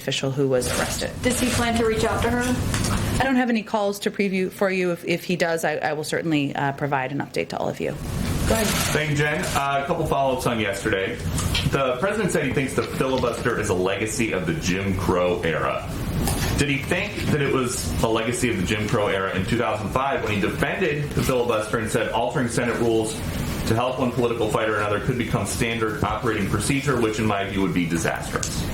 official who was arrested. Does he plan to reach out to her? I don't have any calls to preview for you. If he does, I will certainly provide an update to all of you. Go ahead. Thank you, Jen. A couple follow-ups on yesterday. The president said he thinks the filibuster is a legacy of the Jim Crow era. Did he think that it was a legacy of the Jim Crow era in 2005 when he defended the filibuster and said altering Senate rules to help one political fighter or another could become standard operating procedure, which in my view would be disastrous?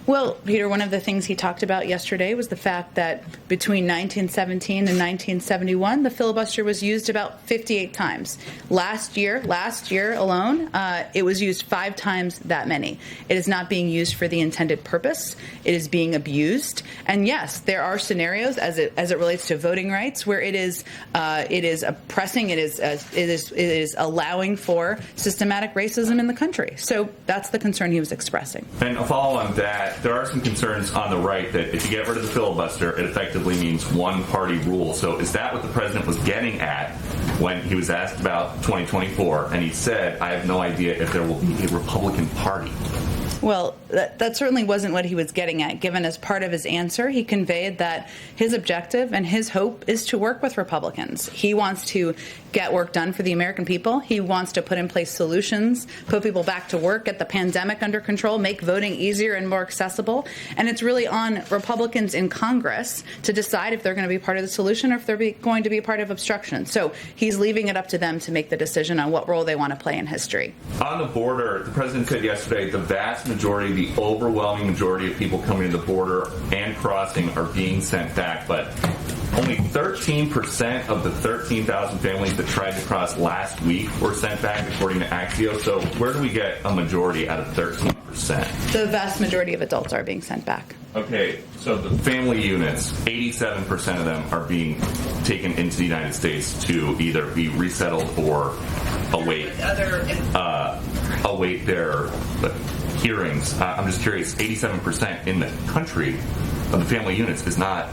Well, Peter, one of the things he talked about yesterday was the fact that between 1917 and 1971, the filibuster was used about 58 times. Last year alone, it was used 5 times that many. It is not being used for the intended purpose. It is being abused. And yes, there are scenarios as it relates to voting rights where it is oppressing. It is allowing for systematic racism in the country. So that's the concern he was expressing. And a follow on that. There are some concerns on the right that if you get rid of the filibuster, it effectively means one-party rule. So is that what the president was getting at when he was asked about 2024? And he said, I have no idea if there will be a Republican Party. Well, that certainly wasn't what he was getting at. Given as part of his answer, he conveyed that his objective and his hope is to work with Republicans. He wants to get work done for the American people. He wants to put in place solutions, put people back to work, get the pandemic under control, make voting easier and more accessible. And it's really on Republicans in Congress to decide if they're going to be part of the solution or if they're going to be part of obstruction. So he's leaving it up to them to make the decision on what role they want to play in history. On the border, the president said yesterday the vast majority, the overwhelming majority of people coming to the border and crossing are being sent back, but only 13% of the 13,000 families that tried to cross last week were sent back, according to Axios. So where do we get a majority out of 13%? The vast majority of adults are being sent back. Okay, so the family units, 87% of them are being taken into the United States to either be resettled or await their hearings. I'm just curious, 87% in the country of the family units is not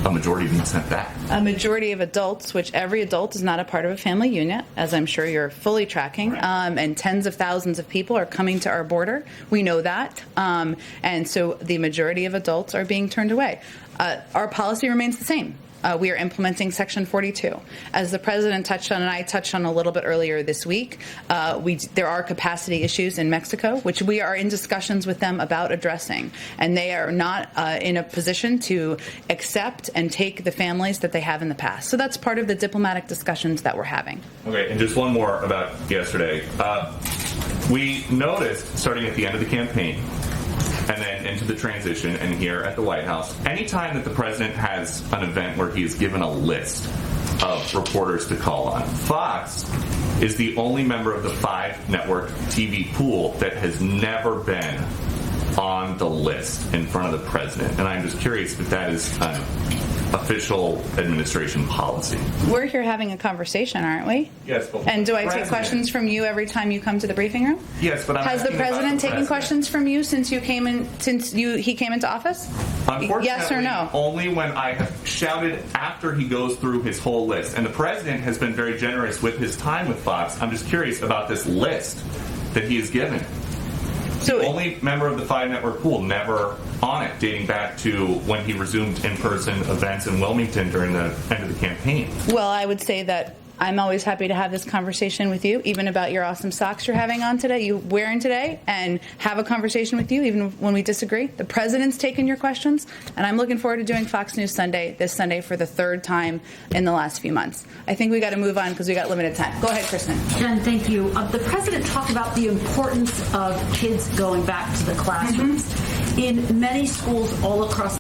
a majority being sent back. A majority of adults, which every adult is not a part of a family unit, as I'm sure you're fully tracking, right. And tens of thousands of people are coming to our border. We know that. And so the majority of adults are being turned away. Our policy remains the same. We are implementing Section 42. As the president touched on and I touched on a little bit earlier this week, there are capacity issues in Mexico, which we are in discussions with them about addressing. And they are not in a position to accept and take the families that they have in the past. So that's part of the diplomatic discussions that we're having. Okay, and just one more about yesterday. We noticed, starting at the end of the campaign, and then into the transition and here at the White House, anytime that the president has an event where he is given a list of reporters to call on, Fox is the only member of the 5-network TV pool that has never been on the list in front of the president. And I'm just curious if that is an official administration policy. We're here having a conversation, aren't we? Yes, but and do I take questions from you every time you come to the briefing room? Yes, but has the president taken questions from you since he came into office? Unfortunately, yes or no? Only when I have shouted after he goes through his whole list. And the president has been very generous with his time with Fox. I'm just curious about this list that he has given. So the only member of the 5-network pool never on it, dating back to when he resumed in-person events in Wilmington during the end of the campaign. Well, I would say that I'm always happy to have this conversation with you, even about your awesome socks you're wearing today, and have a conversation with you, even when we disagree. The president's taken your questions, and I'm looking forward to doing Fox News Sunday this Sunday for the 3rd time in the last few months. I think we got to move on because we got limited time. Go ahead, Kristen. Jen, thank you. The president talked about the importance of kids going back to the classrooms. In many schools all across